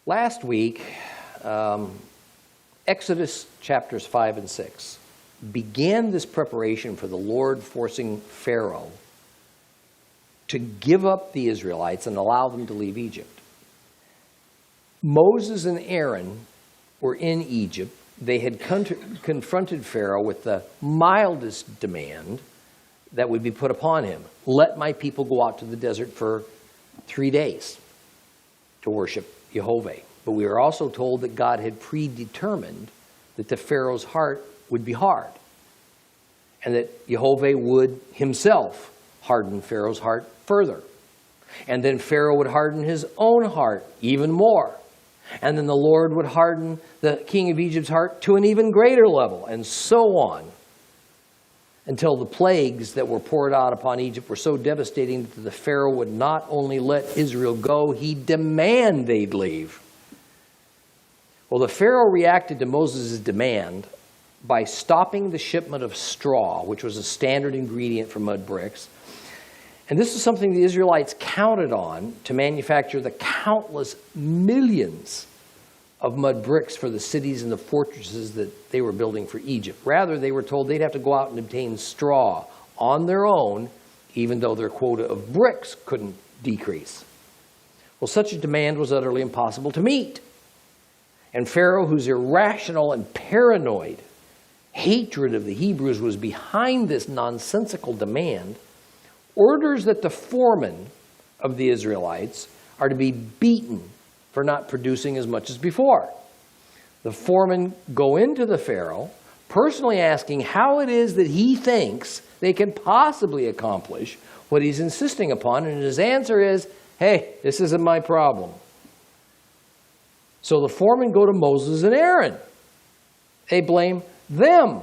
Last week, Exodus chapters 5 and 6 began this preparation for the Lord forcing Pharaoh to give up the Israelites and allow them to leave Egypt. Moses and Aaron were in Egypt. They had confronted Pharaoh with the mildest demand that would be put upon him. Let my people go out to the desert for 3 days to worship Jehovah. But we are also told that God had predetermined that the Pharaoh's heart would be hard, and that Jehovah would himself harden Pharaoh's heart further. And then Pharaoh would harden his own heart even more. And then the Lord would harden the king of Egypt's heart to an even greater level, and so on, until the plagues that were poured out upon Egypt were so devastating that the Pharaoh would not only let Israel go, he'd demand they'd leave. Well, the Pharaoh reacted to Moses' demand by stopping the shipment of straw, which was a standard ingredient for mud bricks. And this is something the Israelites counted on to manufacture the countless millions of mud bricks for the cities and the fortresses that they were building for Egypt. Rather, they were told they'd have to go out and obtain straw on their own, even though their quota of bricks couldn't decrease. Well, such a demand was utterly impossible to meet. And Pharaoh, whose irrational and paranoid hatred of the Hebrews was behind this nonsensical demand, orders that the foremen of the Israelites are to be beaten for not producing as much as before. The foremen go into the Pharaoh, personally asking how it is that he thinks they can possibly accomplish what he's insisting upon, and his answer is, hey, this isn't my problem. So the foremen go to Moses and Aaron. They blame them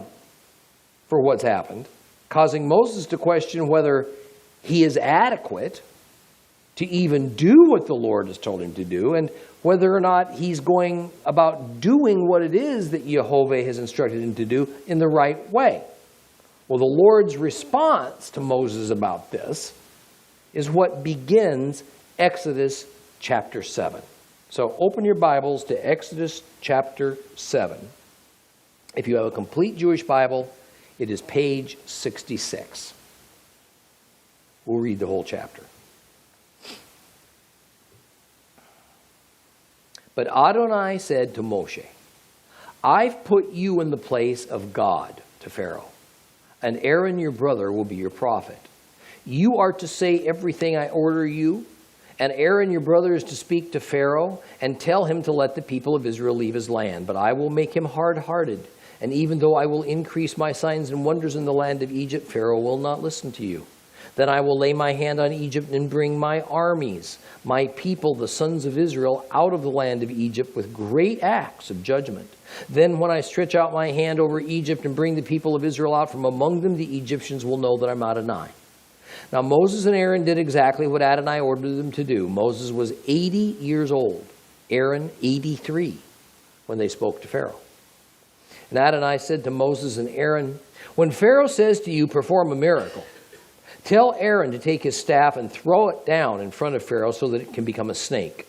for what's happened, causing Moses to question whether he is adequate to even do what the Lord has told him to do, and whether or not he's going about doing what it is that Jehovah has instructed him to do in the right way. Well, the Lord's response to Moses about this is what begins Exodus chapter 7. So open your Bibles to Exodus chapter 7. If you have a complete Jewish Bible, it is page 66. We'll read the whole chapter. But Adonai said to Moshe, I've put you in the place of God to Pharaoh, and Aaron your brother will be your prophet. You are to say everything I order you, and Aaron your brother is to speak to Pharaoh and tell him to let the people of Israel leave his land. But I will make him hard-hearted, and even though I will increase my signs and wonders in the land of Egypt, Pharaoh will not listen to you. Then I will lay my hand on Egypt and bring my armies, my people, the sons of Israel, out of the land of Egypt with great acts of judgment. Then when I stretch out my hand over Egypt and bring the people of Israel out from among them, the Egyptians will know that I'm Adonai. Now Moses and Aaron did exactly what Adonai ordered them to do. Moses was 80 years old, Aaron 83, when they spoke to Pharaoh. And Adonai said to Moses and Aaron, when Pharaoh says to you, perform a miracle, tell Aaron to take his staff and throw it down in front of Pharaoh so that it can become a snake.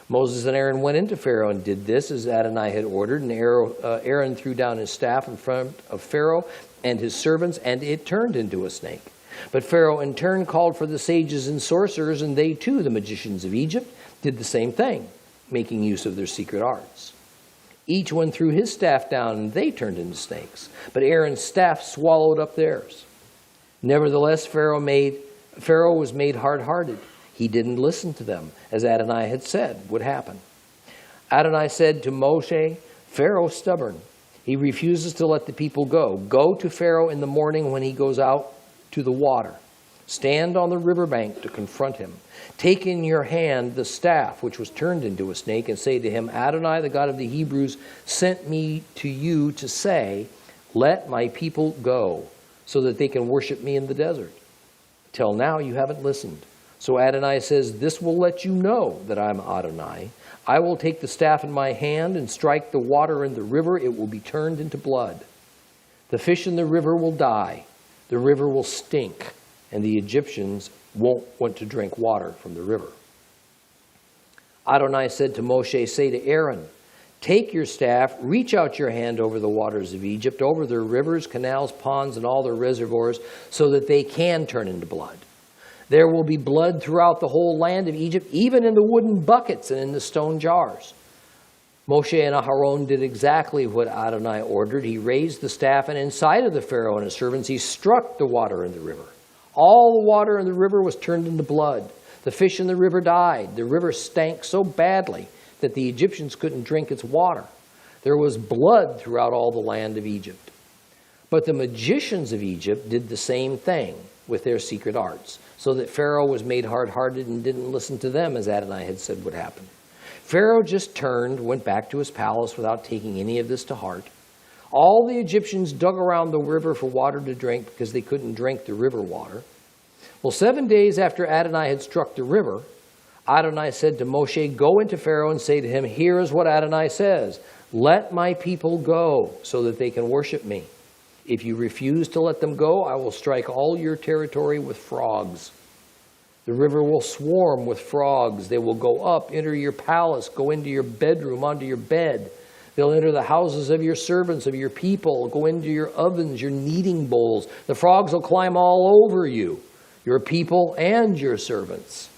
Moses and Aaron went into Pharaoh and did this as Adonai had ordered. And Aaron threw down his staff in front of Pharaoh and his servants, and it turned into a snake. But Pharaoh in turn called for the sages and sorcerers, and they too, the magicians of Egypt, did the same thing, making use of their secret arts. Each one threw his staff down, and they turned into snakes. But Aaron's staff swallowed up theirs. Nevertheless, Pharaoh was made hard-hearted. He didn't listen to them, as Adonai had said would happen. Adonai said to Moshe, Pharaoh's stubborn. He refuses to let the people go. Go to Pharaoh in the morning when he goes out to the water. Stand on the riverbank to confront him. Take in your hand the staff, which was turned into a snake, and say to him, Adonai, the God of the Hebrews, sent me to you to say, let my people go, so that they can worship me in the desert. Till now you haven't listened. So Adonai says, this will let you know that I'm Adonai. I will take the staff in my hand and strike the water in the river. It will be turned into blood. The fish in the river will die. The river will stink, and the Egyptians won't want to drink water from the river. Adonai said to Moshe, say to Aaron, take your staff, reach out your hand over the waters of Egypt, over their rivers, canals, ponds, and all their reservoirs, so that they can turn into blood. There will be blood throughout the whole land of Egypt, even in the wooden buckets and in the stone jars. Moshe and Aharon did exactly what Adonai ordered. He raised the staff, and inside of the Pharaoh and his servants, he struck the water in the river. All the water in the river was turned into blood. The fish in the river died. The river stank so badly that the Egyptians couldn't drink its water. There was blood throughout all the land of Egypt. But the magicians of Egypt did the same thing with their secret arts, so that Pharaoh was made hard-hearted and didn't listen to them, as Adonai had said would happen. Pharaoh just turned, went back to his palace without taking any of this to heart. All the Egyptians dug around the river for water to drink because they couldn't drink the river water. Well, 7 days after Adonai had struck the river, Adonai said to Moshe, go into Pharaoh and say to him, here is what Adonai says, let my people go so that they can worship me. If you refuse to let them go, I will strike all your territory with frogs. The river will swarm with frogs. They will go up, enter your palace, go into your bedroom, onto your bed. They'll enter the houses of your servants, of your people, go into your ovens, your kneading bowls. The frogs will climb all over you, your people and your servants.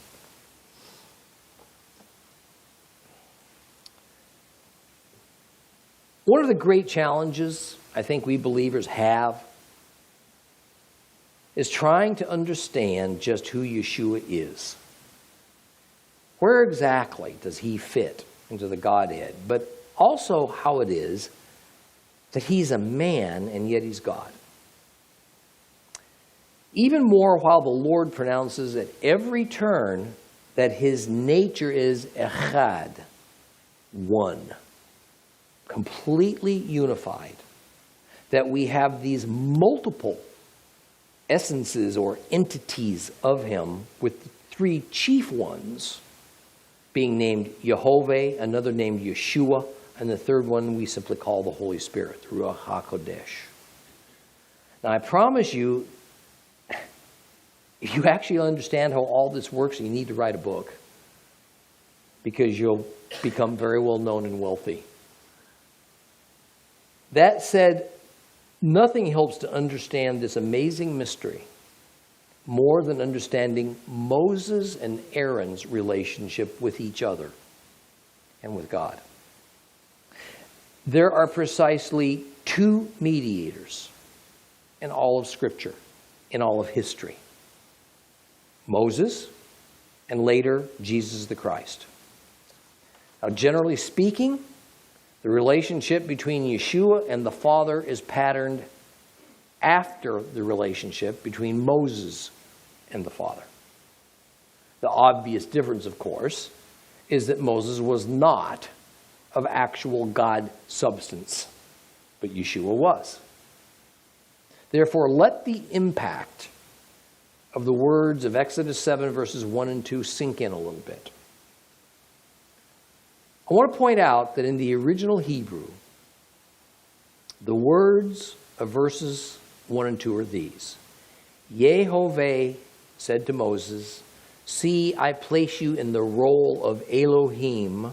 One of the great challenges I think we believers have is trying to understand just who Yeshua is. Where exactly does he fit into the Godhead? But also how it is that he's a man and yet he's God. Even more while the Lord pronounces at every turn that his nature is echad, one, completely unified, that we have these multiple essences or entities of him, with the three chief ones being named Yehovah, another named Yeshua, and the third one we simply call the Holy Spirit, Ruach HaKodesh. Now I promise you, if you actually understand how all this works, you need to write a book, because you'll become very well known and wealthy. That said, nothing helps to understand this amazing mystery more than understanding Moses and Aaron's relationship with each other and with God. There are precisely two mediators in all of Scripture, in all of history. Moses, and later, Jesus the Christ. Now, generally speaking, the relationship between Yeshua and the Father is patterned after the relationship between Moses and the Father. The obvious difference, of course, is that Moses was not of actual God substance, but Yeshua was. Therefore, let the impact of the words of Exodus 7, verses 1 and 2 sink in a little bit. I want to point out that in the original Hebrew, the words of verses 1 and 2 are these. Yehovah said to Moses, see, I place you in the role of Elohim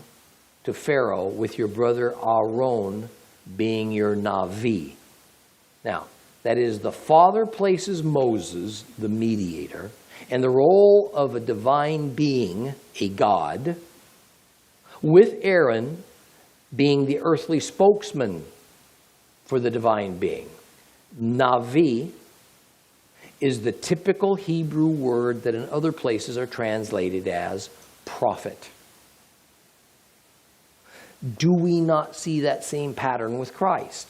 to Pharaoh, with your brother Aaron being your Navi. Now, that is, the Father places Moses, the mediator, in the role of a divine being, a God, with Aaron being the earthly spokesman for the divine being. Navi is the typical Hebrew word that in other places are translated as prophet. Do we not see that same pattern with Christ?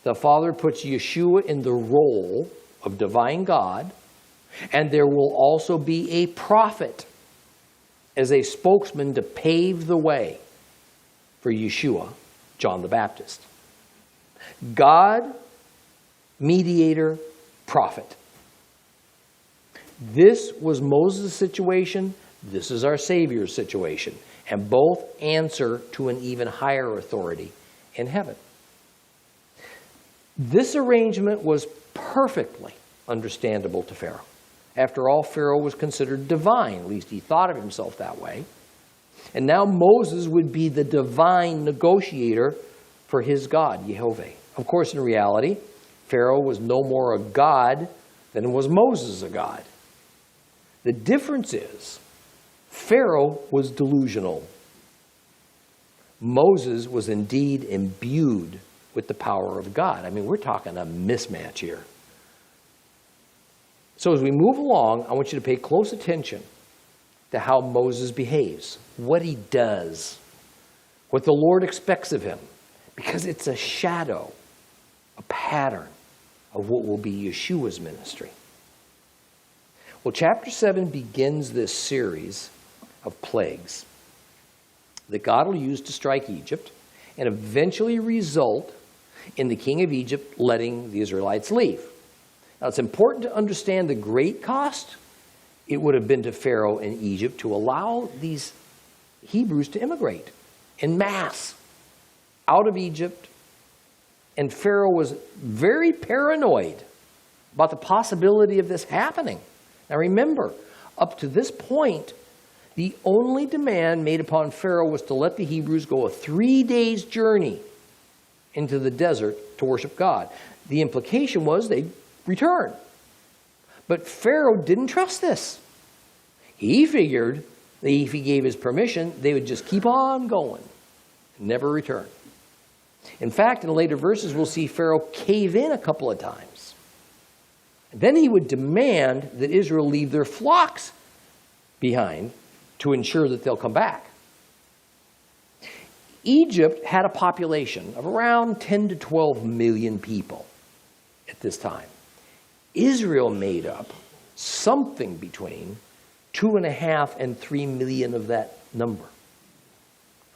The Father puts Yeshua in the role of divine God, and there will also be a prophet as a spokesman to pave the way for Yeshua, John the Baptist. God, mediator, prophet. This was Moses' situation. This is our Savior's situation. And both answer to an even higher authority in heaven. This arrangement was perfectly understandable to Pharaoh. After all, Pharaoh was considered divine, at least he thought of himself that way. And now Moses would be the divine negotiator for his God, Jehovah. Of course, in reality, Pharaoh was no more a god than was Moses a god. The difference is, Pharaoh was delusional. Moses was indeed imbued with the power of God. I mean, we're talking a mismatch here. So as we move along, I want you to pay close attention to how Moses behaves, what he does, what the Lord expects of him, because it's a shadow, a pattern of what will be Yeshua's ministry. Well, chapter 7 begins this series of plagues that God will use to strike Egypt and eventually result in the king of Egypt letting the Israelites leave. Now, it's important to understand the great cost it would have been to Pharaoh in Egypt to allow these Hebrews to immigrate en masse out of Egypt. And Pharaoh was very paranoid about the possibility of this happening. Now remember, up to this point, the only demand made upon Pharaoh was to let the Hebrews go a 3 days journey into the desert to worship God. The implication was they'd return. But Pharaoh didn't trust this. He figured that if he gave his permission, they would just keep on going and never return. In fact, in later verses, we'll see Pharaoh cave in a couple of times. And then he would demand that Israel leave their flocks behind to ensure that they'll come back. Egypt had a population of around 10 to 12 million people at this time. Israel made up something between 2.5 and 3 million of that number.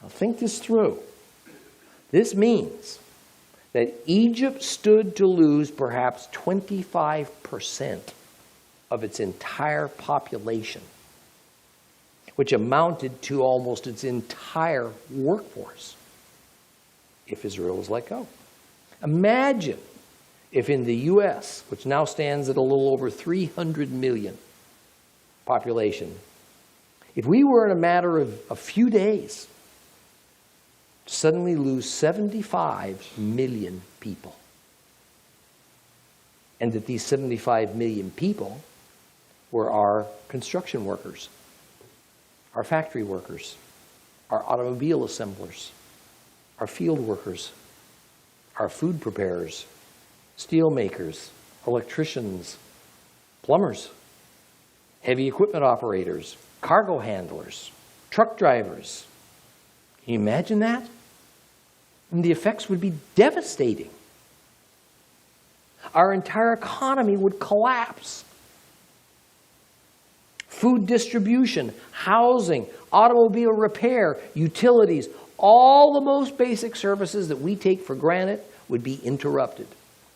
Now think this through. This means that Egypt stood to lose perhaps 25% of its entire population, which amounted to almost its entire workforce if Israel was let go. Imagine if in the U.S., which now stands at a little over 300 million population, if we were in a matter of a few days to suddenly lose 75 million people, and that these 75 million people were our construction workers, our factory workers, our automobile assemblers, our field workers, our food preparers, steel makers, electricians, plumbers, heavy equipment operators, cargo handlers, truck drivers. Can you imagine that? And the effects would be devastating. Our entire economy would collapse. Food distribution, housing, automobile repair, utilities, all the most basic services that we take for granted would be interrupted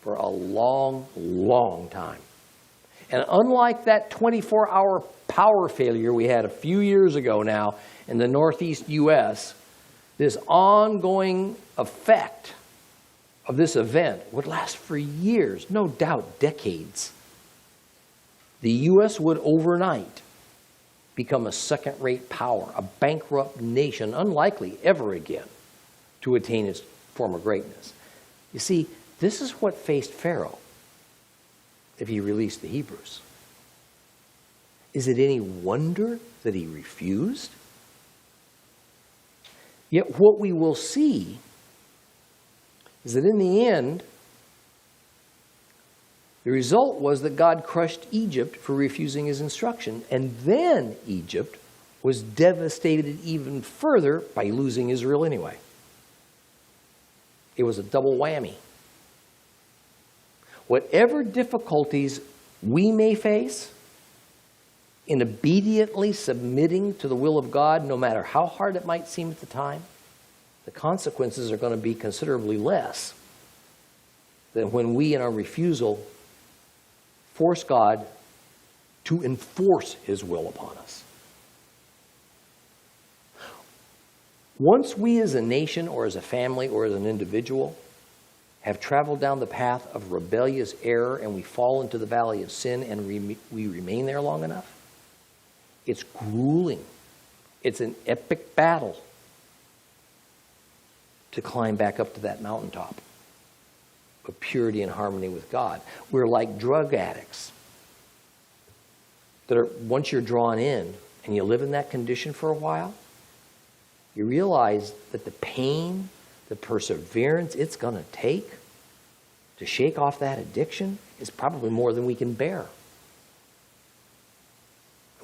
for a long, long time. And unlike that 24-hour power failure we had a few years ago now in the Northeast U.S., this ongoing effect of this event would last for years, no doubt decades. The U.S. would overnight become a second-rate power, a bankrupt nation, unlikely ever again to attain its former greatness. You see, this is what faced Pharaoh if he released the Hebrews. Is it any wonder that he refused? Yet what we will see is that in the end, the result was that God crushed Egypt for refusing his instruction, and then Egypt was devastated even further by losing Israel anyway. It was a double whammy. Whatever difficulties we may face in obediently submitting to the will of God, no matter how hard it might seem at the time, the consequences are going to be considerably less than when we, in our refusal, force God to enforce his will upon us. Once we as a nation or as a family or as an individual have traveled down the path of rebellious error and we fall into the valley of sin and we remain there long enough, it's grueling. It's an epic battle to climb back up to that mountaintop of purity and harmony with God. We're like drug addicts that are, once you're drawn in and you live in that condition for a while, you realize that the pain, the perseverance it's going to take to shake off that addiction is probably more than we can bear.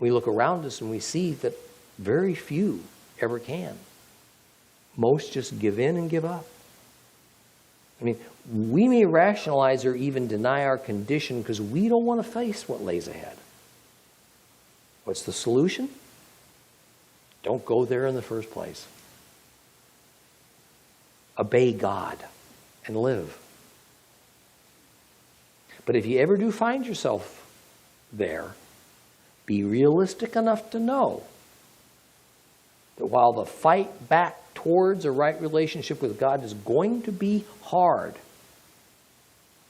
We look around us and we see that very few ever can. Most just give in and give up. I mean, we may rationalize or even deny our condition because we don't want to face what lays ahead. What's the solution? Don't go there in the first place. Obey God and live. But if you ever do find yourself there, be realistic enough to know that while the fight back towards a right relationship with God is going to be hard,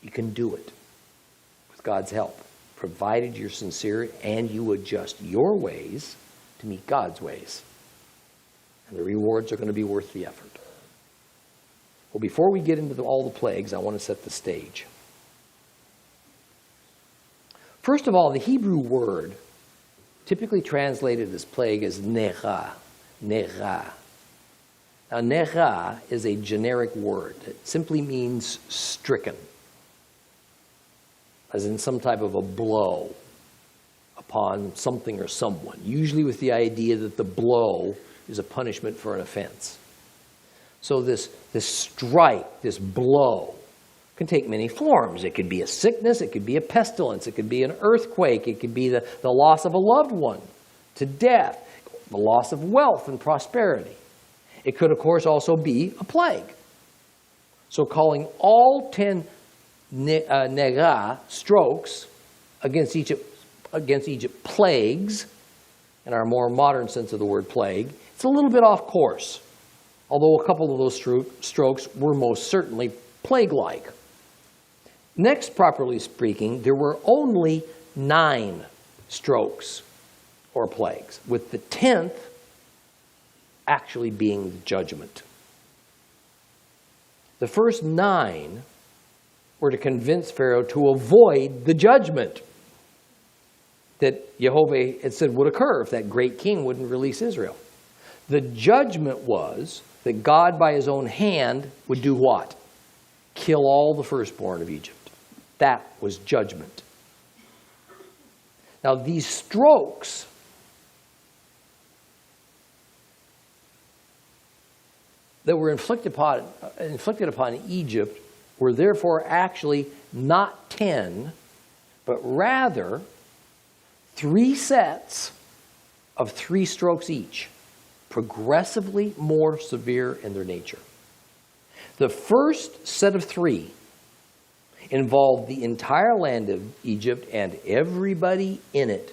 you can do it with God's help, provided you're sincere and you adjust your ways to meet God's ways. And the rewards are going to be worth the effort. Well, before we get into all the plagues, I want to set the stage. First of all, the Hebrew word typically translated as plague is nera. Nera. Now, nera is a generic word. It simply means stricken, as in some type of a blow upon something or someone, usually with the idea that the blow is a punishment for an offense. So this strike, this blow, can take many forms. It could be a sickness, it could be a pestilence, it could be an earthquake, it could be the loss of a loved one to death, the loss of wealth and prosperity. It could, of course, also be a plague. So calling all 10 nega, strokes, against Egypt plagues, in our more modern sense of the word plague, it's a little bit off course, although a couple of those strokes were most certainly plague-like. Next, properly speaking, there were only 9 strokes or plagues, with the 10th actually being judgment. The first 9 were to convince Pharaoh to avoid the judgment that Jehovah had said would occur if that great king wouldn't release Israel. The judgment was that God by his own hand would do what? Kill all the firstborn of Egypt. That was judgment. Now these strokes that were inflicted upon Egypt were therefore actually not 10, but rather 3 sets of 3 strokes each, progressively more severe in their nature. The first set of 3 involved the entire land of Egypt and everybody in it.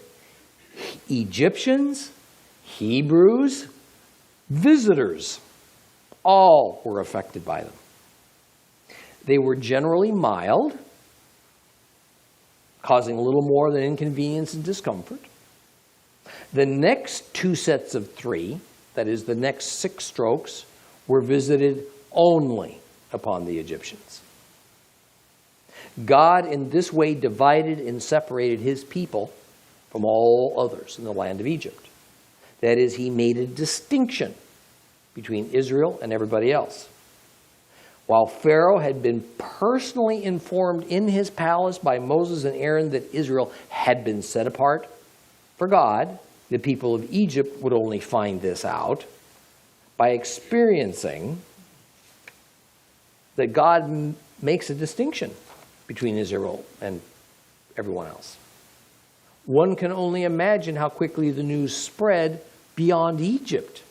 Egyptians, Hebrews, visitors, all were affected by them. They were generally mild, causing a little more than inconvenience and discomfort. The next 2 sets of 3, that is, the next 6 strokes, were visited only upon the Egyptians. God in this way divided and separated his people from all others in the land of Egypt. That is, he made a distinction between Israel and everybody else. While Pharaoh had been personally informed in his palace by Moses and Aaron that Israel had been set apart for God, the people of Egypt would only find this out by experiencing that God makes a distinction between Israel and everyone else. One can only imagine how quickly the news spread beyond Egypt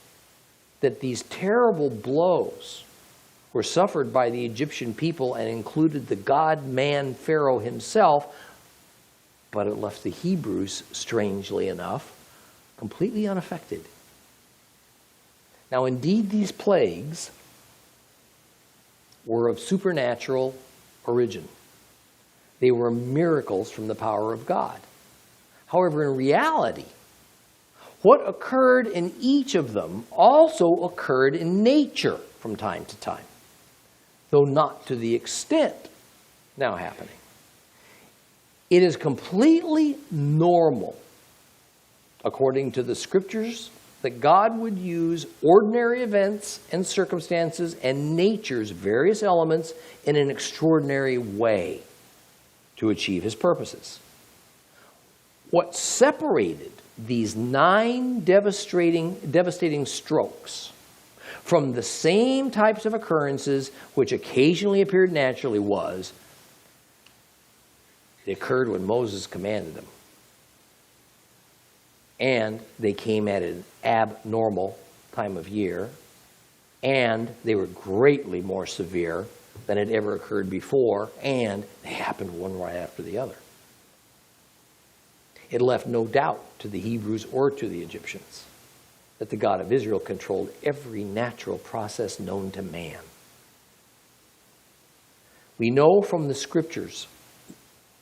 that these terrible blows were suffered by the Egyptian people and included the God-man Pharaoh himself, but it left the Hebrews, strangely enough, completely unaffected. Now, indeed, these plagues were of supernatural origin. They were miracles from the power of God. However, in reality, What occurred in each of them also occurred in nature from time to time, though not to the extent now happening. It is completely normal, according to the Scriptures, that God would use ordinary events and circumstances and nature's various elements in an extraordinary way to achieve His purposes. What separated these 9 devastating strokes from the same types of occurrences which occasionally appeared naturally was, they occurred when Moses commanded them. And they came at an abnormal time of year, and they were greatly more severe than had ever occurred before, and they happened one right after the other. It left no doubt to the Hebrews or to the Egyptians that the God of Israel controlled every natural process known to man. We know from the Scriptures,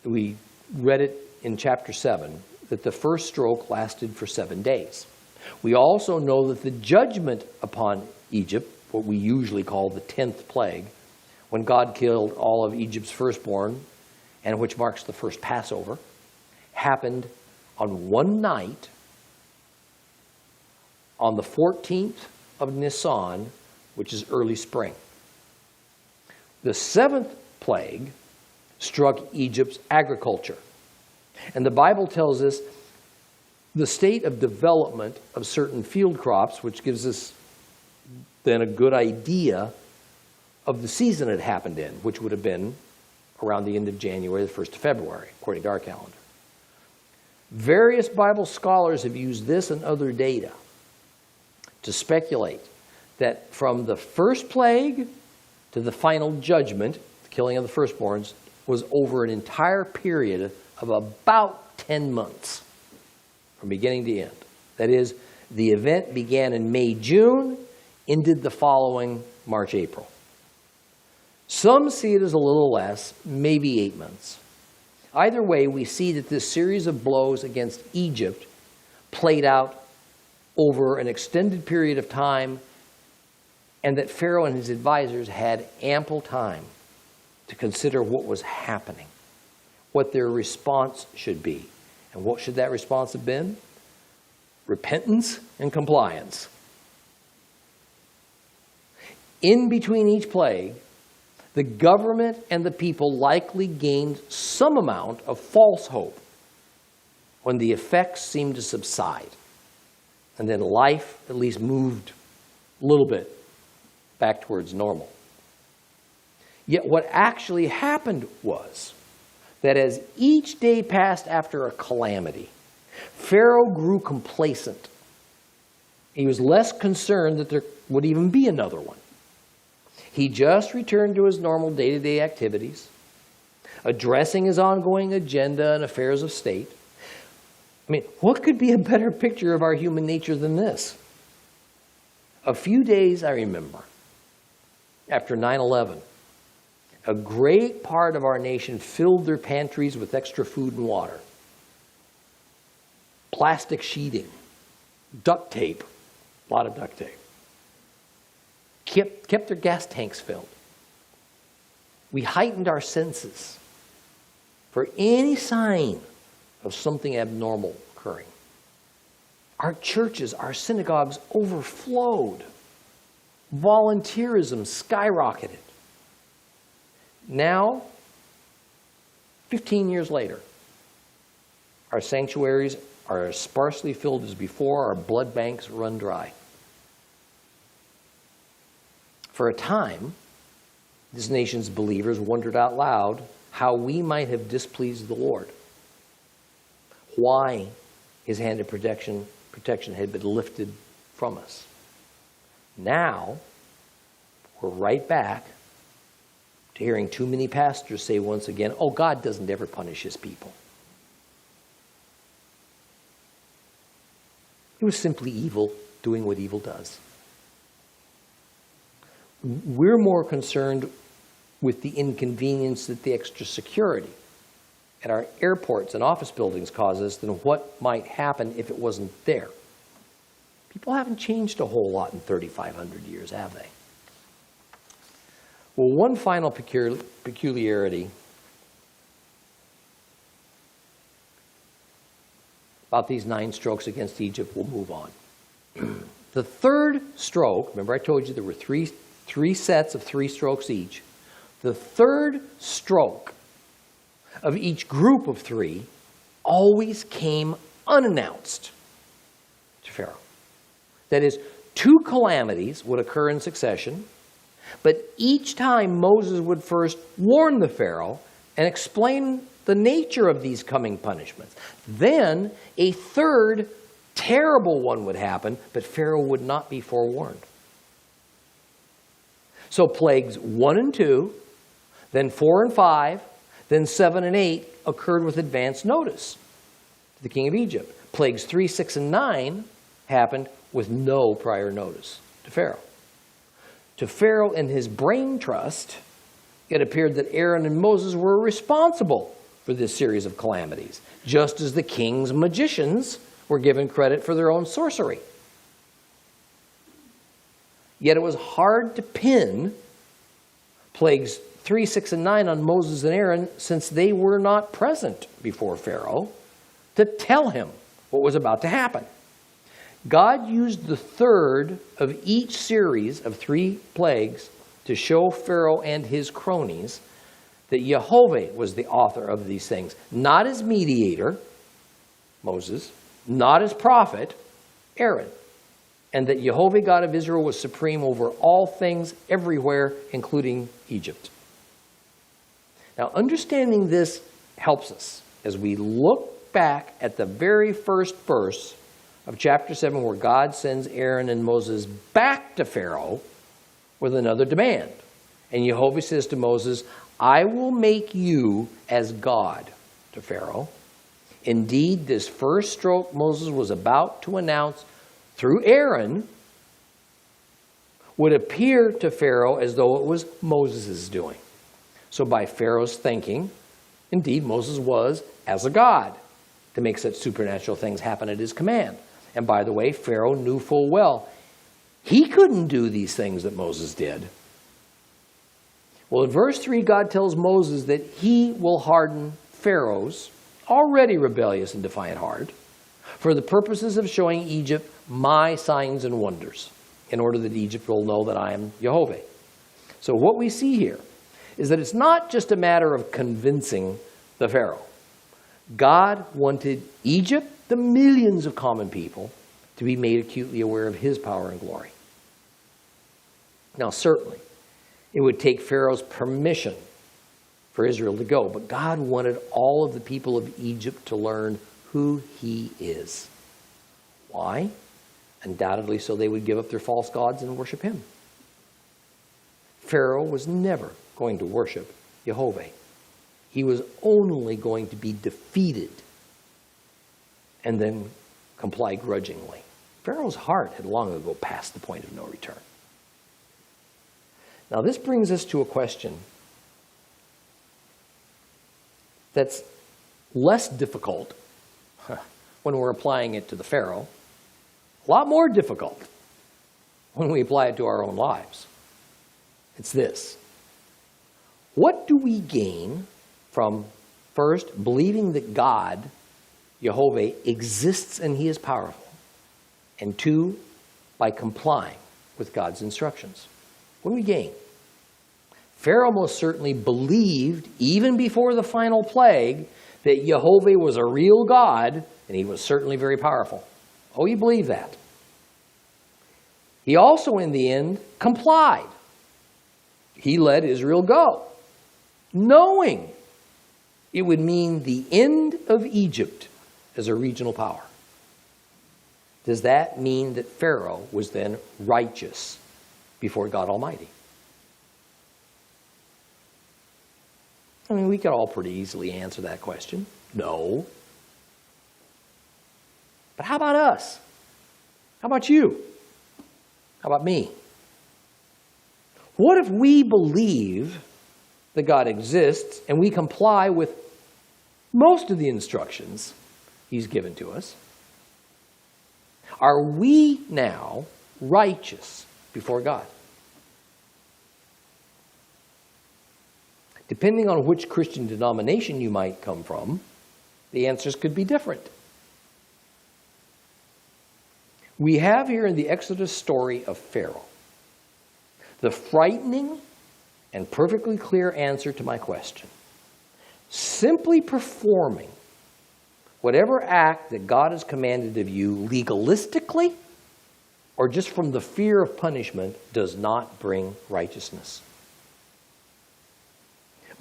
we read it in chapter 7, that the first stroke lasted for 7 days. We also know that the judgment upon Egypt, what we usually call the 10th plague, when God killed all of Egypt's firstborn, and which marks the first Passover, happened on one night on the 14th of Nisan, which is early spring. The 7th plague struck Egypt's agriculture. And the Bible tells us the state of development of certain field crops, which gives us then a good idea of the season it happened in, which would have been around the end of January, the 1st of February, according to our calendar. Various Bible scholars have used this and other data to speculate that from the first plague to the final judgment, the killing of the firstborns, was over an entire period of about 10 months from beginning to end. That is, the event began in May, June, ended the following March, April. Some see it as a little less, maybe 8 months. Either way, we see that this series of blows against Egypt played out over an extended period of time, and that Pharaoh and his advisors had ample time to consider what was happening, what their response should be. And what should that response have been? Repentance and compliance. In between each plague, the government and the people likely gained some amount of false hope when the effects seemed to subside. And then life at least moved a little bit back towards normal. Yet what actually happened was that as each day passed after a calamity, Pharaoh grew complacent. He was less concerned that there would even be another one. He just returned to his normal day-to-day activities, addressing his ongoing agenda and affairs of state. I mean, what could be a better picture of our human nature than this? A few days, I remember, after 9/11, a great part of our nation filled their pantries with extra food and water. Plastic sheeting, duct tape, a lot of duct tape. Kept their gas tanks filled. We heightened our senses for any sign of something abnormal occurring. Our churches, our synagogues overflowed. Volunteerism skyrocketed. Now, 15 years later, our sanctuaries are as sparsely filled as before. Our blood banks run dry. For a time, this nation's believers wondered out loud how we might have displeased the Lord. Why His hand of protection had been lifted from us. Now, we're right back to hearing too many pastors say once again, oh, God doesn't ever punish His people. It was simply evil doing what evil does. We're more concerned with the inconvenience that the extra security at our airports and office buildings causes than what might happen if it wasn't there. People haven't changed a whole lot in 3,500 years, have they? Well, one final peculiarity about these 9 strokes against Egypt, we'll move on. The third stroke, remember I told you there were three sets of 3 strokes each. The third stroke of each group of 3 always came unannounced to Pharaoh. That is, 2 calamities would occur in succession, but each time Moses would first warn the Pharaoh and explain the nature of these coming punishments. Then a third terrible one would happen, but Pharaoh would not be forewarned. So plagues 1 and 2, then 4 and 5, then 7 and 8 occurred with advance notice to the king of Egypt. Plagues 3, 6, and 9 happened with no prior notice to Pharaoh. To Pharaoh and his brain trust, it appeared that Aaron and Moses were responsible for this series of calamities, just as the king's magicians were given credit for their own sorcery. Yet it was hard to pin plagues 3, 6, and 9 on Moses and Aaron, since they were not present before Pharaoh to tell him what was about to happen. God used the third of each series of 3 plagues to show Pharaoh and his cronies that Jehovah was the author of these things, not as mediator, Moses, not as prophet, Aaron, and that Jehovah God of Israel was supreme over all things everywhere, including Egypt. Now, understanding this helps us as we look back at the very first verse of chapter 7, where God sends Aaron and Moses back to Pharaoh with another demand. And Jehovah says to Moses, I will make you as God to Pharaoh. Indeed, this first stroke Moses was about to announce through Aaron would appear to Pharaoh as though it was Moses' doing. So by Pharaoh's thinking, indeed, Moses was as a god to make such supernatural things happen at his command. And by the way, Pharaoh knew full well he couldn't do these things that Moses did. Well, in verse 3, God tells Moses that he will harden Pharaoh's already rebellious and defiant heart for the purposes of showing Egypt my signs and wonders, in order that Egypt will know that I am Jehovah. So what we see here is that it's not just a matter of convincing the Pharaoh. God wanted Egypt, the millions of common people, to be made acutely aware of his power and glory. Now, certainly, it would take Pharaoh's permission for Israel to go, but God wanted all of the people of Egypt to learn who he is. Why? Undoubtedly so they would give up their false gods and worship him. Pharaoh was never going to worship Jehovah. He was only going to be defeated and then comply grudgingly. Pharaoh's heart had long ago passed the point of no return. Now this brings us to a question that's less difficult when we're applying it to the Pharaoh, a lot more difficult when we apply it to our own lives. It's this. What do we gain from, first, believing that God, Jehovah, exists and he is powerful, and 2, by complying with God's instructions? What do we gain? Pharaoh most certainly believed, even before the final plague, that Jehovah was a real God, and he was certainly very powerful. Oh, he believed that. He also, in the end, complied. He let Israel go, knowing it would mean the end of Egypt as a regional power. Does that mean that Pharaoh was then righteous before God Almighty? I mean, we could all pretty easily answer that question. No. But how about us? How about you? How about me? What if we believe that God exists and we comply with most of the instructions he's given to us? Are we now righteous before God? Depending on which Christian denomination you might come from, the answers could be different. We have here in the Exodus story of Pharaoh the frightening and perfectly clear answer to my question. Simply performing whatever act that God has commanded of you legalistically or just from the fear of punishment does not bring righteousness.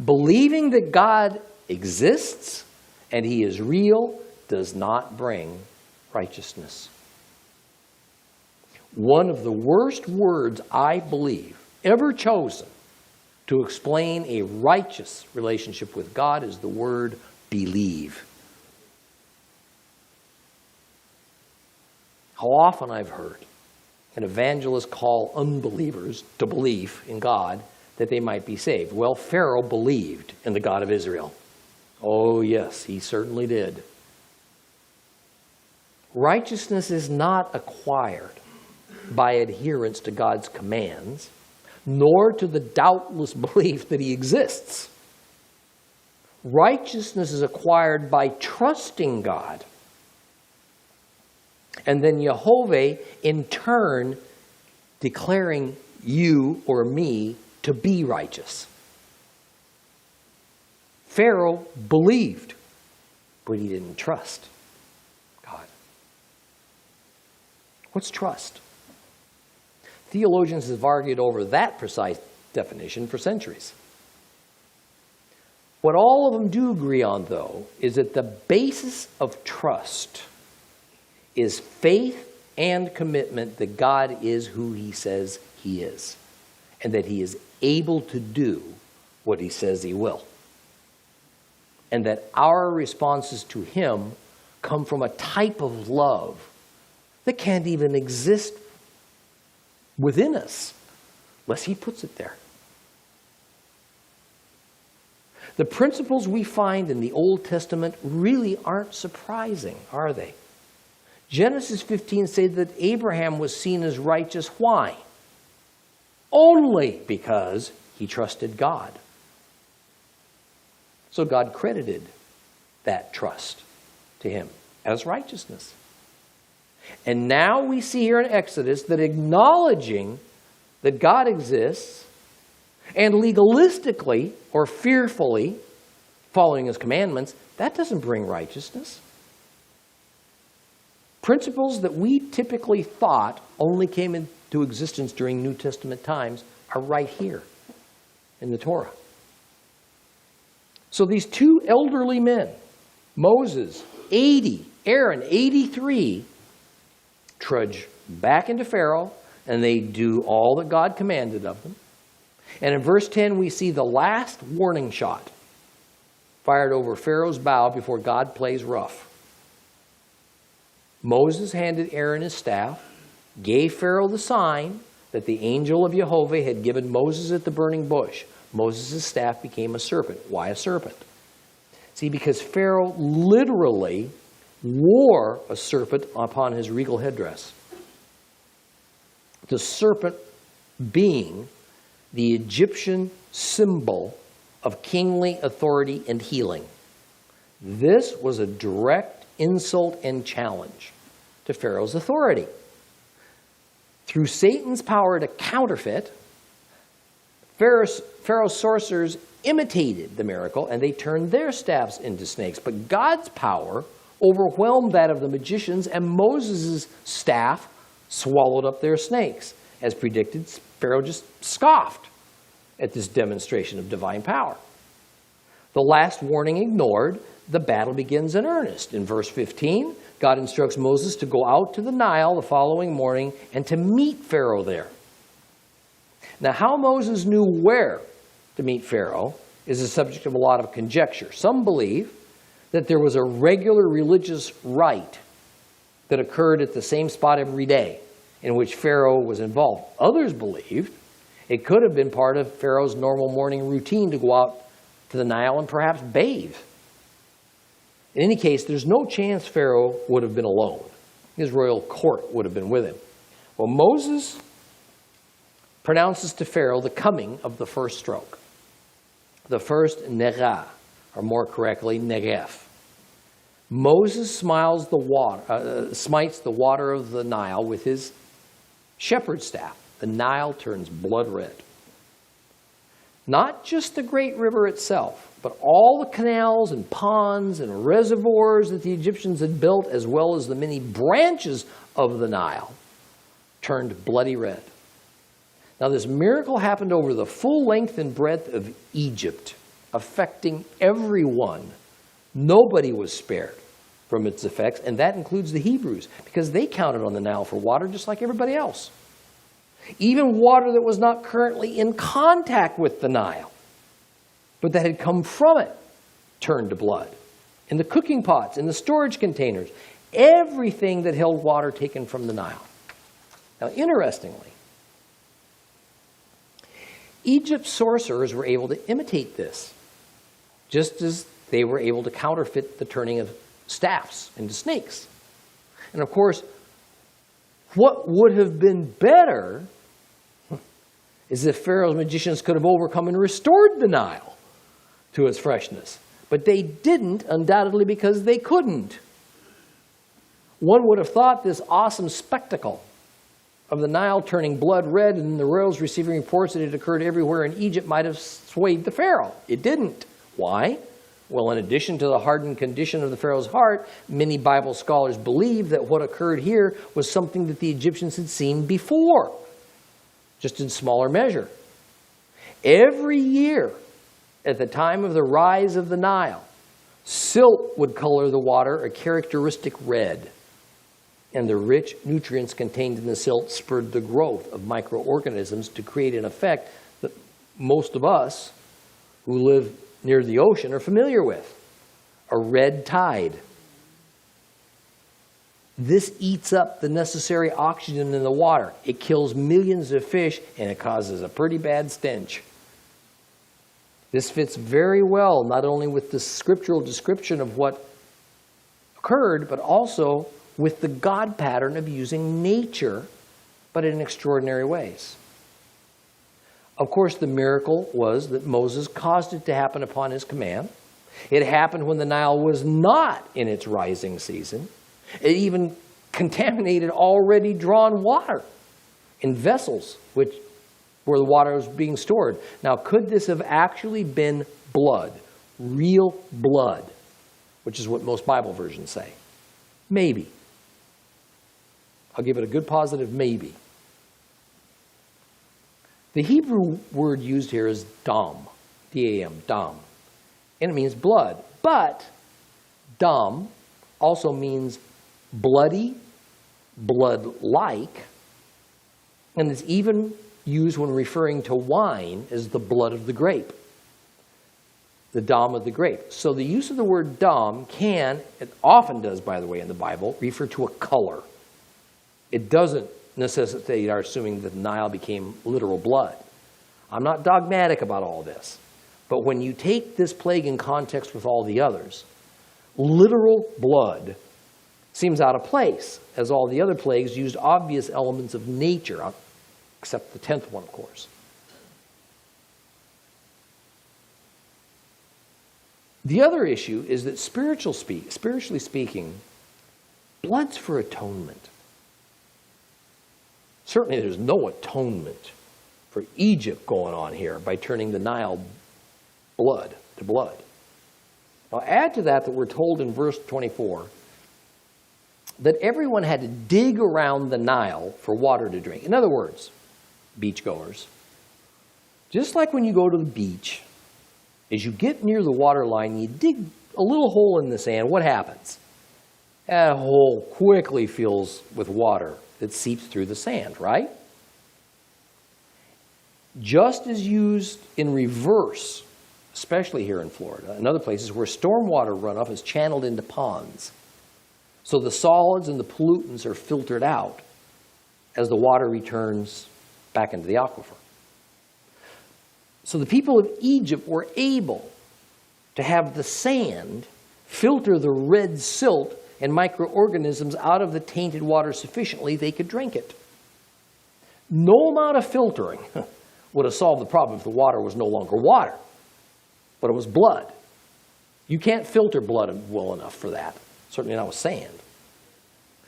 Believing that God exists and He is real does not bring righteousness. One of the worst words, I believe, ever chosen to explain a righteous relationship with God is the word believe. How often I've heard an evangelist call unbelievers to believe in God that they might be saved. Well, Pharaoh believed in the God of Israel. Oh, yes, he certainly did. Righteousness is not acquired by adherence to God's commands, nor to the doubtless belief that He exists. Righteousness is acquired by trusting God. And then Jehovah, in turn, declaring you or me to be righteous. Pharaoh believed, but he didn't trust God. What's trust? Theologians have argued over that precise definition for centuries. What all of them do agree on, though, is that the basis of trust is faith and commitment that God is who He says He is, and that He is able to do what He says He will. And that our responses to Him come from a type of love that can't even exist within us unless He puts it there. The principles we find in the Old Testament really aren't surprising, are they? Genesis 15 says that Abraham was seen as righteous. Why? Only because he trusted God. So God credited that trust to him as righteousness. And now we see here in Exodus that acknowledging that God exists and legalistically or fearfully following His commandments, that doesn't bring righteousness. Principles that we typically thought only came into existence during New Testament times are right here in the Torah. So these two elderly men, Moses, 80, Aaron, 83, trudge back into Pharaoh, and they do all that God commanded of them. And in verse 10, we see the last warning shot fired over Pharaoh's bow before God plays rough. Moses handed Aaron his staff, gave Pharaoh the sign that the angel of Jehovah had given Moses at the burning bush. Moses' staff became a serpent. Why a serpent? See, because Pharaoh literally wore a serpent upon his regal headdress. The serpent being the Egyptian symbol of kingly authority and healing. This was a direct insult and challenge to Pharaoh's authority. Through Satan's power to counterfeit, Pharaoh's sorcerers imitated the miracle, and they turned their staffs into snakes. But God's power overwhelmed that of the magicians, and Moses' staff swallowed up their snakes. As predicted, Pharaoh just scoffed at this demonstration of divine power. The last warning ignored, the battle begins in earnest. In verse 15, God instructs Moses to go out to the Nile the following morning and to meet Pharaoh there. Now, how Moses knew where to meet Pharaoh is the subject of a lot of conjecture. Some believe that there was a regular religious rite that occurred at the same spot every day in which Pharaoh was involved. Others believed it could have been part of Pharaoh's normal morning routine to go out to the Nile and perhaps bathe. In any case, there's no chance Pharaoh would have been alone. His royal court would have been with him. Well, Moses pronounces to Pharaoh the coming of the first stroke. The first Negah, or more correctly, Negef. Moses smites the water of the Nile with his shepherd's staff. The Nile turns blood red. Not just the great river itself, but all the canals and ponds and reservoirs that the Egyptians had built, as well as the many branches of the Nile, turned bloody red. Now, this miracle happened over the full length and breadth of Egypt, affecting everyone. Nobody was spared from its effects, and that includes the Hebrews, because they counted on the Nile for water just like everybody else. Even water that was not currently in contact with the Nile, but that had come from it, turned to blood. In the cooking pots, in the storage containers, everything that held water taken from the Nile. Now, interestingly, Egypt's sorcerers were able to imitate this, just as they were able to counterfeit the turning of staffs into snakes. And of course, what would have been better is if Pharaoh's magicians could have overcome and restored the Nile to its freshness. But they didn't, undoubtedly because they couldn't. One would have thought this awesome spectacle of the Nile turning blood red and the royals receiving reports that it occurred everywhere in Egypt might have swayed the Pharaoh. It didn't. Why? Well, in addition to the hardened condition of the Pharaoh's heart, many Bible scholars believe that what occurred here was something that the Egyptians had seen before, just in smaller measure. Every year, at the time of the rise of the Nile, silt would color the water a characteristic red, and the rich nutrients contained in the silt spurred the growth of microorganisms to create an effect that most of us who live near the ocean are familiar with, a red tide. This eats up the necessary oxygen in the water. It kills millions of fish, and it causes a pretty bad stench. This fits very well not only with the scriptural description of what occurred, but also with the God pattern of using nature, but in extraordinary ways. Of course, the miracle was that Moses caused it to happen upon his command. It happened when the Nile was not in its rising season. It even contaminated already drawn water in vessels where the water was being stored. Now, could this have actually been blood, real blood, which is what most Bible versions say? Maybe. I'll give it a good positive maybe. The Hebrew word used here is dam, D-A-M, dam, and it means blood. But dam also means bloody, blood-like, and it's even used when referring to wine as the blood of the grape, the dam of the grape. So the use of the word dam can, it often does, by the way, in the Bible, refer to a color. It doesn't necessitate our assuming that the Nile became literal blood. I'm not dogmatic about all this, but when you take this plague in context with all the others, literal blood seems out of place, as all the other plagues used obvious elements of nature, except the 10th one, of course. The other issue is that spiritually speaking, blood's for atonement. Certainly there's no atonement for Egypt going on here by turning the Nile blood to blood. Now add to that we're told in verse 24 that everyone had to dig around the Nile for water to drink. In other words, beachgoers, just like when you go to the beach, as you get near the water line, you dig a little hole in the sand, what happens? That hole quickly fills with water that seeps through the sand, right? Just as used in reverse, especially here in Florida and other places where stormwater runoff is channeled into ponds. So the solids and the pollutants are filtered out as the water returns back into the aquifer. So the people of Egypt were able to have the sand filter the red silt and microorganisms out of the tainted water sufficiently they could drink it. No amount of filtering would have solved the problem if the water was no longer water, but it was blood. You can't filter blood well enough for that, certainly not with sand.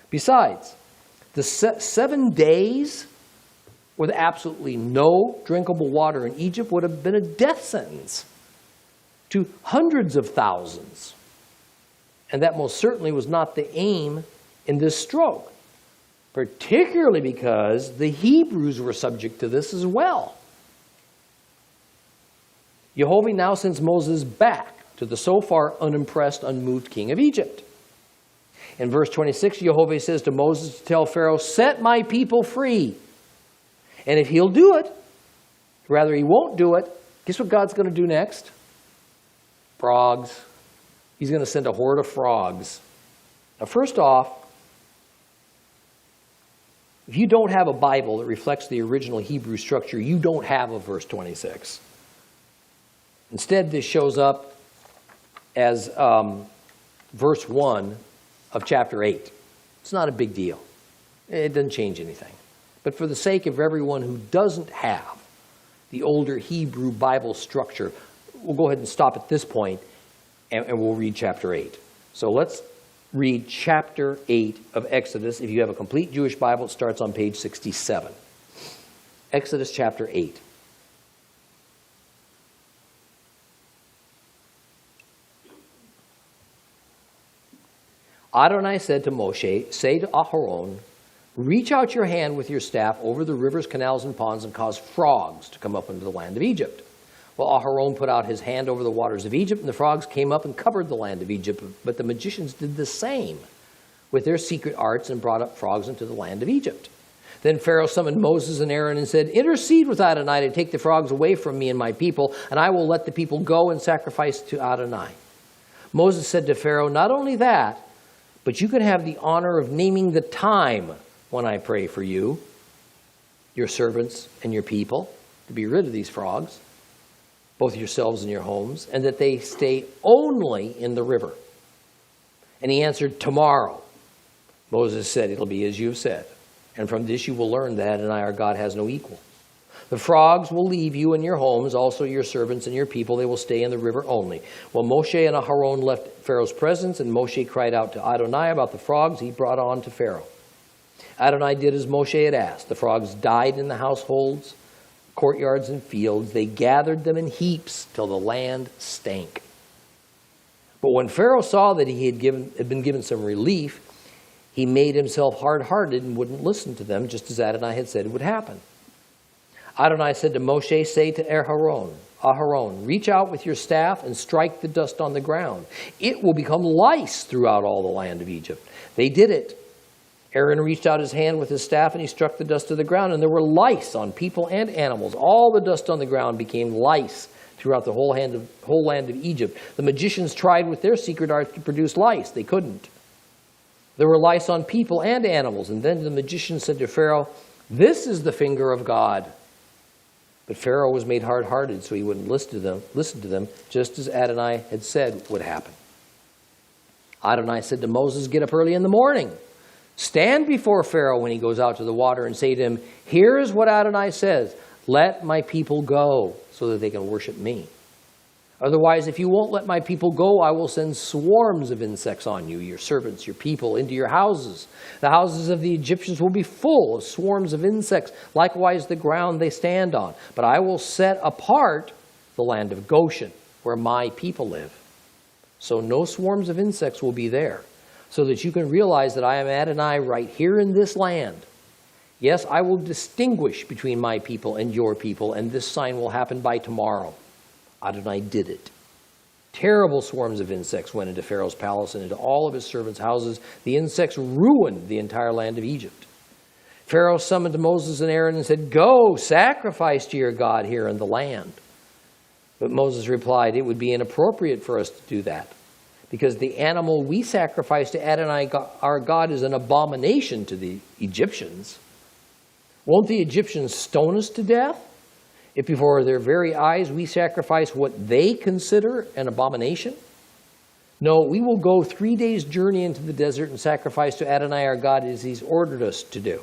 Besides, the 7 days with absolutely no drinkable water in Egypt would have been a death sentence to hundreds of thousands. And that most certainly was not the aim in this stroke, particularly because the Hebrews were subject to this as well. Jehovah now sends Moses back to the so far unimpressed, unmoved king of Egypt. In verse 26, Jehovah says to Moses to tell Pharaoh, set my people free. And if he'll do it, rather he won't do it, guess what God's going to do next? Frogs. He's going to send a horde of frogs. Now, first off, if you don't have a Bible that reflects the original Hebrew structure, you don't have a verse 26. Instead, this shows up as verse 1 of chapter 8. It's not a big deal. It doesn't change anything. But for the sake of everyone who doesn't have the older Hebrew Bible structure, we'll go ahead and stop at this point, and we'll read chapter 8. So let's read chapter 8 of Exodus. If you have a complete Jewish Bible, it starts on page 67. Exodus chapter 8. Adonai said to Moshe, say to Aharon, reach out your hand with your staff over the rivers, canals, and ponds and cause frogs to come up into the land of Egypt. Well, Aharon put out his hand over the waters of Egypt, and the frogs came up and covered the land of Egypt. But the magicians did the same with their secret arts and brought up frogs into the land of Egypt. Then Pharaoh summoned Moses and Aaron and said, intercede with Adonai to take the frogs away from me and my people, and I will let the people go and sacrifice to Adonai. Moses said to Pharaoh, not only that, but you can have the honor of naming the time when I pray for you, your servants and your people, to be rid of these frogs, both yourselves and your homes, and that they stay only in the river. And he answered, tomorrow. Moses said, it'll be as you have said. And from this you will learn that Adonai our God has no equal. The frogs will leave you and your homes, also your servants and your people. They will stay in the river only. Well, Moshe and Aharon left Pharaoh's presence, and Moshe cried out to Adonai about the frogs he brought on to Pharaoh. Adonai did as Moshe had asked. The frogs died in the households, courtyards, and fields. They gathered them in heaps till the land stank. But when Pharaoh saw that he had been given some relief, he made himself hard-hearted and wouldn't listen to them, just as Adonai had said would happen. Adonai said to Moshe, say to Aharon, reach out with your staff and strike the dust on the ground. It will become lice throughout all the land of Egypt. They did it. Aaron reached out his hand with his staff and he struck the dust to the ground, and there were lice on people and animals. All the dust on the ground became lice throughout the whole land of Egypt. The magicians tried with their secret arts to produce lice. They couldn't. There were lice on people and animals. And then the magician said to Pharaoh, this is the finger of God. But Pharaoh was made hard-hearted, so he wouldn't listen to them, just as Adonai had said would happen. Adonai said to Moses, get up early in the morning. Stand before Pharaoh when he goes out to the water and say to him, here is what Adonai says, let my people go so that they can worship me. Otherwise, if you won't let my people go, I will send swarms of insects on you, your servants, your people, into your houses. The houses of the Egyptians will be full of swarms of insects, likewise the ground they stand on. But I will set apart the land of Goshen, where my people live. So no swarms of insects will be there, so that you can realize that I am Adonai right here in this land. Yes, I will distinguish between my people and your people, and this sign will happen by tomorrow. Adonai did it. Terrible swarms of insects went into Pharaoh's palace and into all of his servants' houses. The insects ruined the entire land of Egypt. Pharaoh summoned Moses and Aaron and said, go, sacrifice to your God here in the land. But Moses replied, it would be inappropriate for us to do that, because the animal we sacrifice to Adonai our God is an abomination to the Egyptians. Won't the Egyptians stone us to death if before their very eyes we sacrifice what they consider an abomination? No, we will go 3 days' journey into the desert and sacrifice to Adonai our God as he's ordered us to do.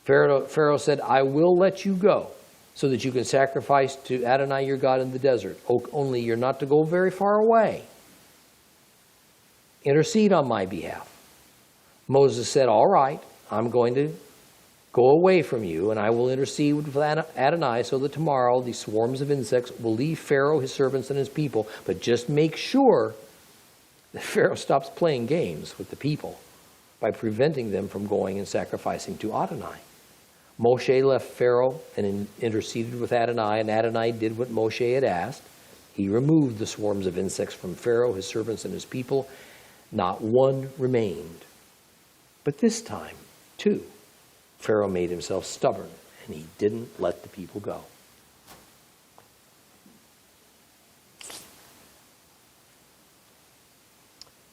Pharaoh said, I will let you go so that you can sacrifice to Adonai your God in the desert. Only you're not to go very far away. Intercede on my behalf. Moses said, all right, I'm going to go away from you, and I will intercede with Adonai so that tomorrow these swarms of insects will leave Pharaoh, his servants, and his people. But just make sure that Pharaoh stops playing games with the people by preventing them from going and sacrificing to Adonai. Moshe left Pharaoh and interceded with Adonai, and Adonai did what Moshe had asked. He removed the swarms of insects from Pharaoh, his servants, and his people. Not one remained. But this time, too, Pharaoh made himself stubborn, and he didn't let the people go.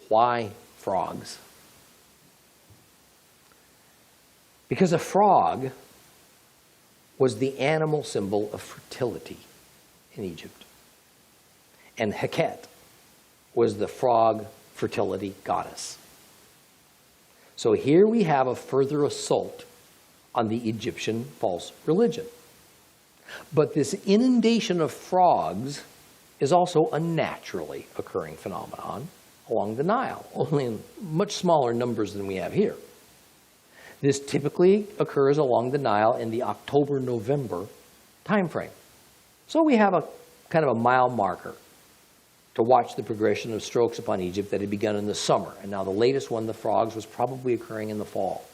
Why frogs? Because a frog was the animal symbol of fertility in Egypt. And Heket was the frog fertility goddess. So here we have a further assault on the Egyptian false religion. But this inundation of frogs is also a naturally occurring phenomenon along the Nile, only in much smaller numbers than we have here. This typically occurs along the Nile in the October-November time frame. So we have a kind of a mile marker to watch the progression of strokes upon Egypt that had begun in the summer. And now the latest one, the frogs, was probably occurring in the fall.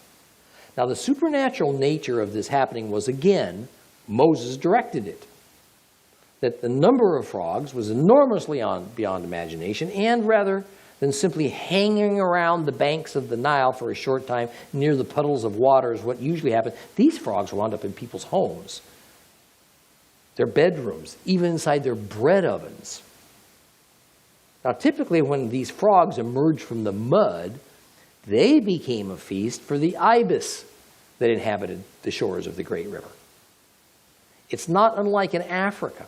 Now the supernatural nature of this happening was, again, Moses directed it. That the number of frogs was enormously beyond imagination, and rather than simply hanging around the banks of the Nile for a short time near the puddles of water is what usually happens, these frogs wound up in people's homes, their bedrooms, even inside their bread ovens. Now, typically when these frogs emerged from the mud, they became a feast for the ibis that inhabited the shores of the great river. It's not unlike in Africa,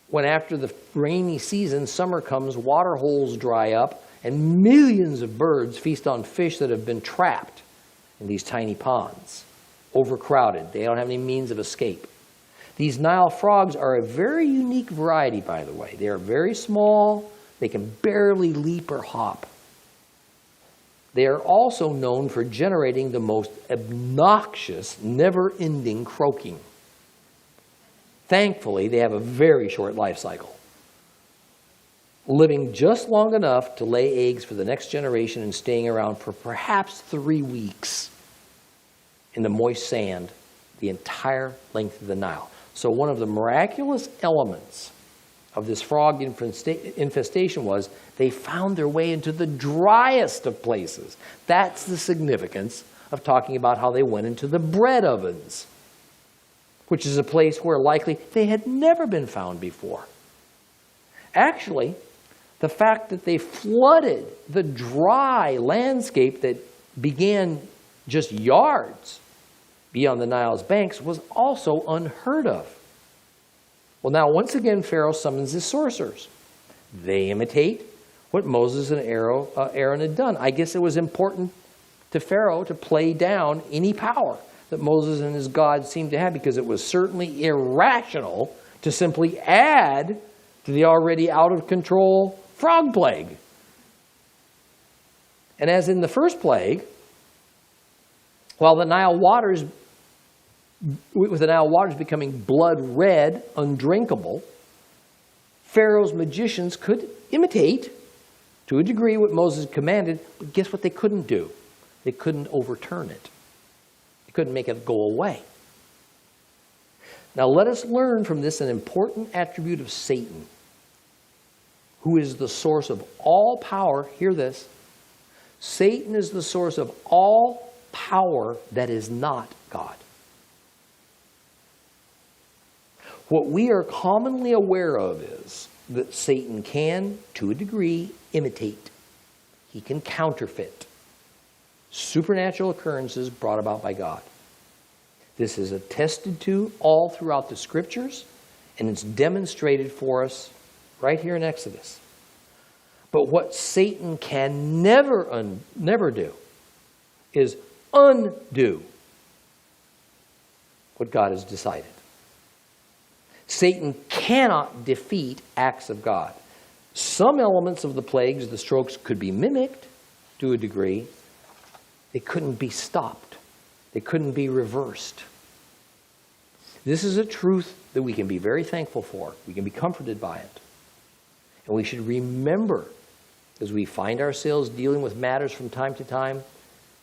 when after the rainy season, summer comes, water holes dry up, and millions of birds feast on fish that have been trapped in these tiny ponds, overcrowded. They don't have any means of escape. These Nile frogs are a very unique variety, by the way. They are very small. They can barely leap or hop. They are also known for generating the most obnoxious, never-ending croaking. Thankfully, they have a very short life cycle, living just long enough to lay eggs for the next generation and staying around for perhaps 3 weeks in the moist sand the entire length of the Nile. So one of the miraculous elements of this frog infestation was they found their way into the driest of places. That's the significance of talking about how they went into the bread ovens, which is a place where likely they had never been found before. Actually, the fact that they flooded the dry landscape that began just yards beyond the Nile's banks was also unheard of. Well, now, once again, Pharaoh summons his sorcerers. They imitate what Moses and Aaron had done. I guess it was important to Pharaoh to play down any power that Moses and his God seemed to have, because it was certainly irrational to simply add to the already out-of-control frog plague. And as in the first plague, with the Nile waters becoming blood red, undrinkable, Pharaoh's magicians could imitate, to a degree, what Moses commanded, but guess what they couldn't do? They couldn't overturn it. Couldn't make it go away. Now let us learn from this an important attribute of Satan, who is the source of all power. Hear this. Satan is the source of all power that is not God. What we are commonly aware of is that Satan can, to a degree, imitate. He can counterfeit supernatural occurrences brought about by God. This is attested to all throughout the Scriptures, and it's demonstrated for us right here in Exodus. But what Satan can never do is undo what God has decided. Satan cannot defeat acts of God. Some elements of the plagues, the strokes, could be mimicked to a degree. They couldn't be stopped. They couldn't be reversed. This is a truth that we can be very thankful for. We can be comforted by it. And we should remember, as we find ourselves dealing with matters from time to time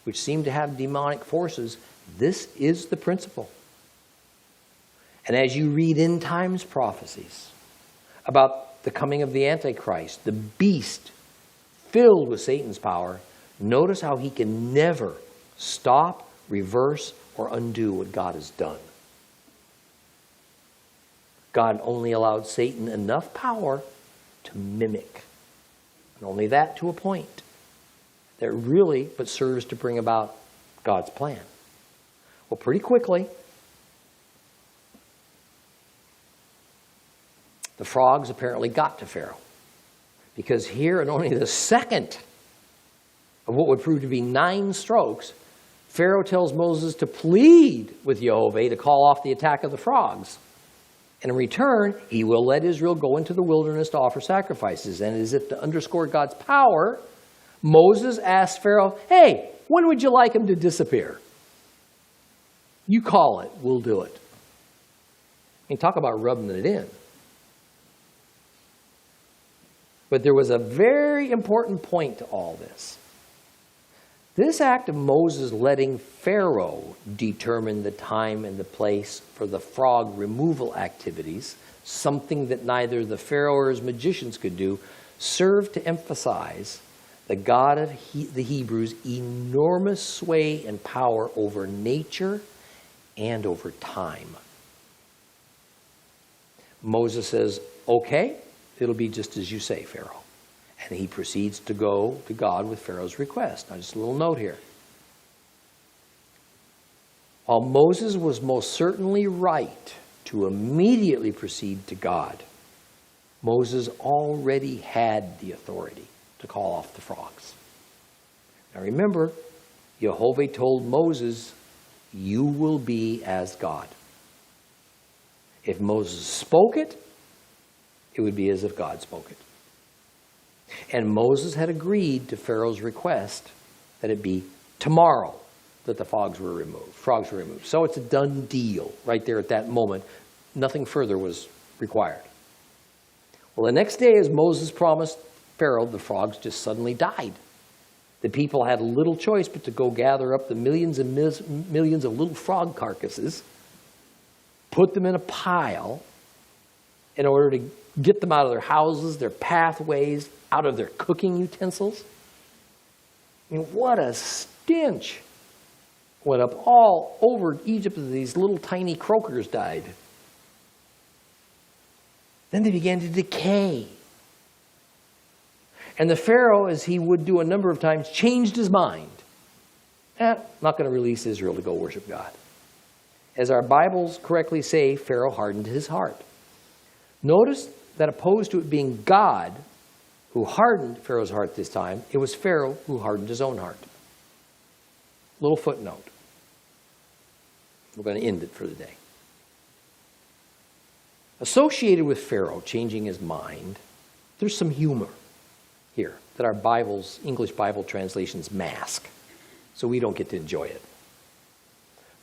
which seem to have demonic forces, this is the principle. And as you read end times prophecies about the coming of the Antichrist, the beast filled with Satan's power, notice how he can never stop, reverse, or undo what God has done. God only allowed Satan enough power to mimic. And only that to a point. That really but serves to bring about God's plan. Well, pretty quickly, the frogs apparently got to Pharaoh. Because here, in only the second of what would prove to be 9 strokes, Pharaoh tells Moses to plead with Jehovah to call off the attack of the frogs. And in return, he will let Israel go into the wilderness to offer sacrifices. And as if to underscore God's power, Moses asked Pharaoh, hey, when would you like him to disappear? You call it, we'll do it. I mean, talk about rubbing it in. But there was a very important point to all this. This act of Moses letting Pharaoh determine the time and the place for the frog removal activities, something that neither the Pharaoh or his magicians could do, served to emphasize the God of the Hebrews' enormous sway and power over nature and over time. Moses says, okay, it'll be just as you say, Pharaoh. And he proceeds to go to God with Pharaoh's request. Now, just a little note here. While Moses was most certainly right to immediately proceed to God, Moses already had the authority to call off the frogs. Now remember, Jehovah told Moses, you will be as God. If Moses spoke it, it would be as if God spoke it. And Moses had agreed to Pharaoh's request that it be tomorrow that the frogs were removed. So it's a done deal right there at that moment. Nothing further was required. Well, the next day, as Moses promised Pharaoh, the frogs just suddenly died. The people had little choice but to go gather up the millions and millions of little frog carcasses, put them in a pile in order to get them out of their houses, their pathways, out of their cooking utensils. I mean, what a stench went up all over Egypt as these little tiny croakers died. Then they began to decay. And the Pharaoh, as he would do a number of times, changed his mind. I'm not going to release Israel to go worship God. As our Bibles correctly say, Pharaoh hardened his heart. Notice that opposed to it being God who hardened Pharaoh's heart this time, it was Pharaoh who hardened his own heart. Little footnote. We're going to end it for the day. Associated with Pharaoh changing his mind, there's some humor here that our Bibles, English Bible translations mask, so we don't get to enjoy it.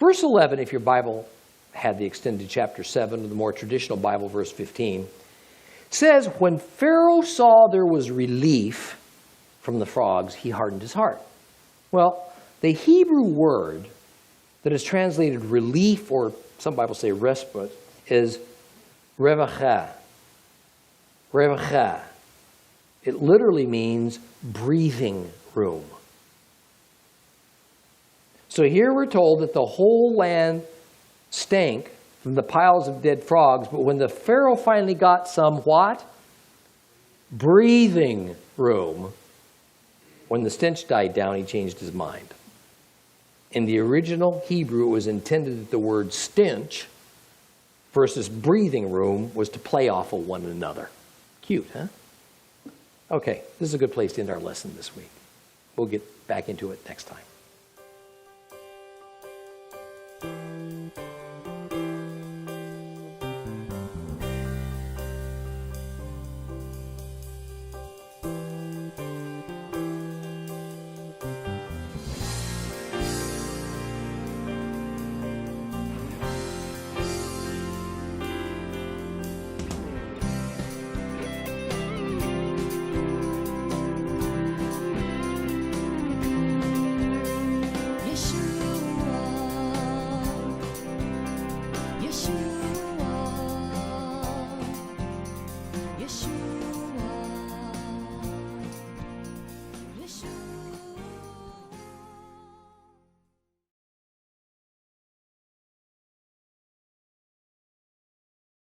Verse 11, if your Bible had the extended chapter 7, or the more traditional Bible, verse 15, says, when Pharaoh saw there was relief from the frogs, he hardened his heart. Well, the Hebrew word that is translated relief, or some Bibles say respite, is revacha. Revacha. It literally means breathing room. So here we're told that the whole land stank from the piles of dead frogs, but when the Pharaoh finally got some what? Breathing room. When the stench died down, he changed his mind. In the original Hebrew, it was intended that the word stench versus breathing room was to play off of one another. Cute, huh? Okay, this is a good place to end our lesson this week. We'll get back into it next time.